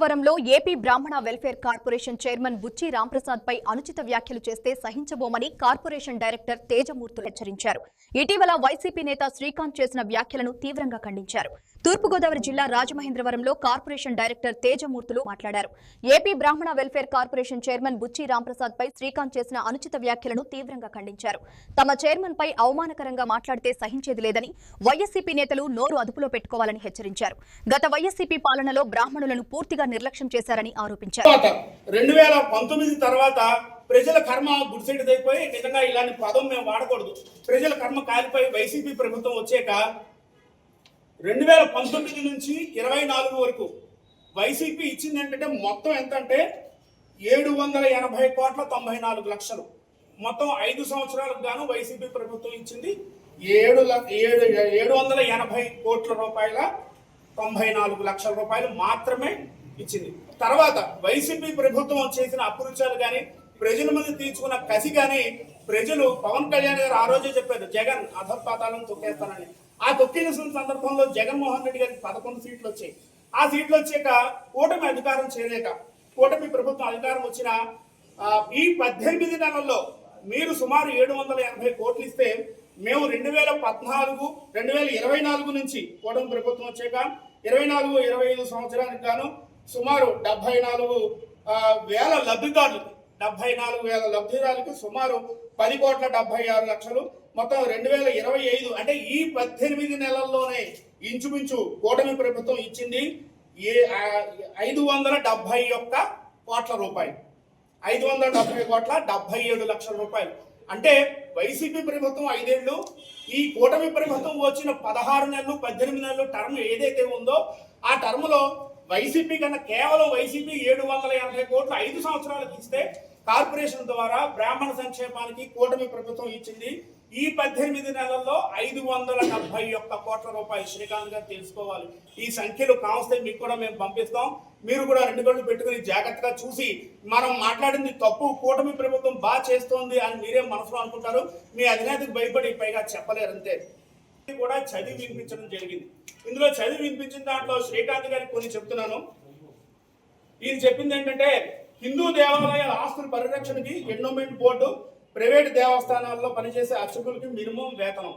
రాజమహేంద్రవరంలో ఏపీ బ్రాహ్మణ welfare corporation chairman బుచ్చి రాంప్రసాద్ పై అనుచిత వ్యాఖ్యలు చేస్తే సహించబోమని కార్పొరేషన్ డైరెక్టర్ తేజమూర్తులు హెచ్చరించారు. ఇటీవల వైసీపీ నేత శ్రీకాంత్ చేసిన వ్యాఖ్యలను తీవ్రంగా ఖండించారు. తూర్పుగోదావరి జిల్లా రాజమహేంద్రవరంలో కార్పొరేషన్ డైరెక్టర్ తేజమూర్తులు మాట్లాడారు. ఏపీ బ్రాహ్మణ వెల్ఫేర్ కార్పొరేషన్ చైర్మన్ బుచ్చి రాంప్రసాద్ పై శ్రీకాంత్ చేసిన అనుచిత వ్యాఖ్యలను తీవ్రంగా ఖండించారు. తమ చైర్మన్ పై అవమానకరంగా మాట్లాడితే సహించేది లేదని, వైఎస్సీపీ నేతలు నోరు అదుపులో పెట్టుకోవాలని హెచ్చరించారు. గత వైఎస్సీపీ పాలనలో బ్రాహ్మణులను పూర్తిగా నిర్లక్ష్యం చేశారని ఆరోపించారు. 2019 తర్వాత ప్రజల కర్మ గుడిసెడిదైపోయి నిజంగా ఇలాంటి పదం మేము వాడకూడదు. ప్రజల కర్మ కాలిపోయి వైసీపీ ప్రభుత్వం వచ్చాక 2019 నుంచి 24 వరకు వైసీపీ ఇచ్చింది ఏంటంటే మొత్తం ఎంత అంటే 780 కోట్ల 94 లక్షలు. మొత్తం 5 సంవత్సరాలకు గాను వైసీపీ ప్రభుత్వం ఇచ్చింది 780 కోట్ల రూపాయల 94 లక్షల రూపాయలు మాత్రమే ఇచ్చింది. తర్వాత వైసీపీ ప్రభుత్వం చేసిన అపృత్యాలు కానీ, ప్రజల మీద తీర్చుకున్న కసి కానీ, ప్రజలు పవన్ కళ్యాణ్ గారు ఆ రోజే చెప్పారు జగన్ అధపాతాలను తొక్కేస్తానని. ఆ తొక్కేసిన సందర్భంలో జగన్మోహన్ రెడ్డి గారికి 11 సీట్లు వచ్చాయి. ఆ సీట్లు వచ్చాక కూటమి అధికారం చేయలేక, కూటమి ప్రభుత్వం అధికారం వచ్చిన ఈ 18 నెలల్లో మీరు సుమారు 780 కోట్లు ఇస్తే మేము 2024 నుంచి కూటమి ప్రభుత్వం వచ్చాక 24-25 సంవత్సరానికి గాను సుమారు 74,000 లబ్ధిదారులకు సుమారు 10,76 లక్షలు. మొత్తం 2025 అంటే ఈ 18 నెలల్లోనే ఇంచుమించు కూటమి ప్రభుత్వం ఇచ్చింది 571 కోట్ల రూపాయలు. 570,77 లక్షల రూపాయలు. అంటే వైసీపీ ప్రభుత్వం 5 ఏళ్ళు, ఈ కూటమి ప్రభుత్వం వచ్చిన 16 నెలలు 18 నెలలు టర్మ్ ఏదైతే ఉందో ఆ టర్మ్లో వైసీపీ కన్నా కేవలం వైసీపీ 780 కోట్లు 5 సంవత్సరాలకు ఇస్తే కార్పొరేషన్ ద్వారా బ్రాహ్మణ సంక్షేమానికి కూటమి ప్రభుత్వం ఇచ్చింది ఈ 18 నెలల్లో 571 కోట్ల రూపాయలు. శ్రీకాంత్ గారు తెలుసుకోవాలి. ఈ సంఖ్యలు కావస్తే మీకు కూడా మేము పంపిస్తాం. మీరు కూడా 2 కళ్ళు పెట్టుకుని జాగ్రత్తగా చూసి మనం మాట్లాడింది తప్పు, కూటమి ప్రభుత్వం బాగా చేస్తోంది అని మీరే మనసులో అనుకుంటారు. మీ అధినేతకు భయపడి పైగా చెప్పలేరు అంతే. కూడా చదివి వినిపించడం జరిగింది. ఇందులో చదివి వినిపించిన దాంట్లో శ్రీకాంత్ గారికి కొన్ని చెప్తున్నాను. ఈయన చెప్పింది ఏంటంటే హిందూ దేవాలయాల ఆస్తుల పరిరక్షణకి ఎండోమెంట్ బోర్డు ప్రైవేట్ దేవస్థానాల్లో పనిచేసే అర్చకులకి మినిమం వేతనం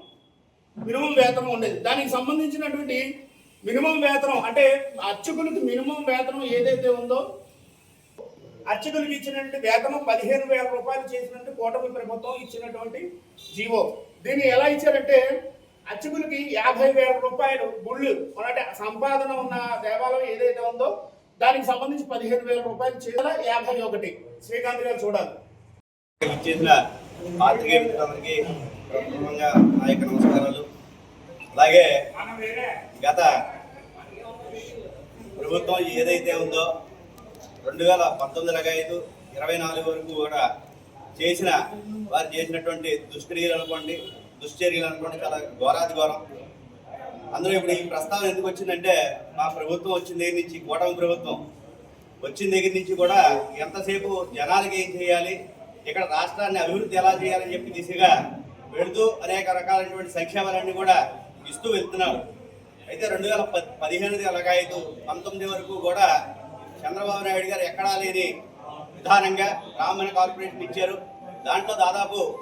ఉండేది. దానికి సంబంధించినటువంటి మినిమం వేతనం అంటే అర్చకులకి మినిమం వేతనం ఏదైతే ఉందో అర్చకులకి ఇచ్చినటువంటి వేతనం 15,000 రూపాయలు చేసినట్టు కూటమి ప్రభుత్వం ఇచ్చినటువంటి జీవో. దీన్ని ఎలా ఇచ్చారంటే అర్చకులకి 50,000 రూపాయలు గుళ్ళు అంటే సంపాదన ఉన్న దేవాలయం ఏదైతే ఉందో దానికి సంబంధించి 15,000 రూపాయలు చేయాల 51. శ్రీకాంత్ గారు చూడాలి. ఇచ్చేసిన పాత్రికేయ మిత్రులందరికీ ప్రముఖంగా నాయక నమస్కారాలు. అలాగే గత ప్రభుత్వం ఏదైతే ఉందో 2019-25, 24 వరకు కూడా వారు చేసినటువంటి దుష్చర్యలు అనుకోండి చాలా ఘోరాది ఘోరం. అందులో ఇప్పుడు ఈ ప్రస్తావన ఎందుకు వచ్చిందంటే మా ప్రభుత్వం వచ్చిన దగ్గర నుంచి, కూటమి ప్రభుత్వం వచ్చిన దగ్గర నుంచి కూడా ఎంతసేపు జనాలకి ఏం చేయాలి, ఇక్కడ రాష్ట్రాన్ని అభివృద్ధి ఎలా చేయాలని చెప్పి దిశగా వెళుతూ అనేక రకాలైనటువంటి సంక్షేమాలన్నీ కూడా ఇస్తూ వెళ్తున్నారు. అయితే 2015-19 వరకు కూడా చంద్రబాబు నాయుడు గారు ఎక్కడా లేని విధానంగా బ్రాహ్మణ కార్పొరేషన్ ఇచ్చారు. దాంట్లో దాదాపు